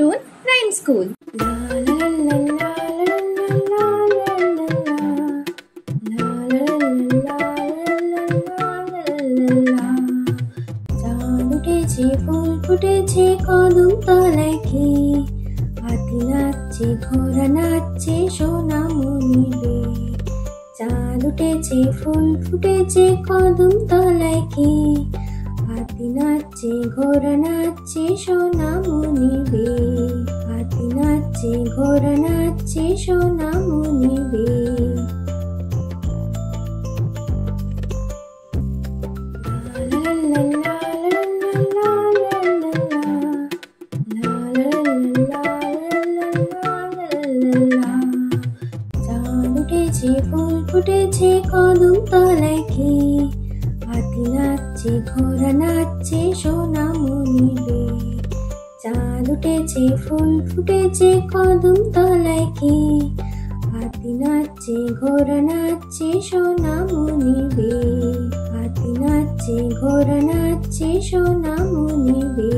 Toon Rhyme School. চাঁদ উঠেছে ফুল ফুটেছে কদম তলায় কি হাতি নাচছে ঘোড়া নাচছে সোনামণি রে। চাঁদ উঠেছে ফুল ফুটেছে কদম তলায় কি হাতি নাচছে ঘোড়া নাচছে সোনামণি রে। হাতি নাচছে ঘোড়া নাচছে সোনামণি রে। চাঁদ উঠেছে ফুল ফুটেছে কদম তলায় কি হাতি নাচছে ঘোড়া নাচছে সোনামণি রে। চাঁদ উঠেছে ফুল ফুটেছে কদম তলায় কি হাতি নাচছে ঘোড়া নাচছে সোনামণি রে। হাতি নাচছে ঘোড়া নাচছে সোনামণি রে।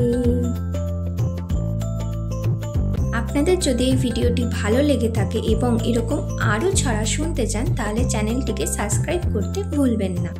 আপনাদের যদি এই ভিডিওটি ভালো লেগে থাকে এবং এরকম আরও ছড়া শুনতে চান তাহলে চ্যানেলটিকে সাবস্ক্রাইব করতে ভুলবেন না।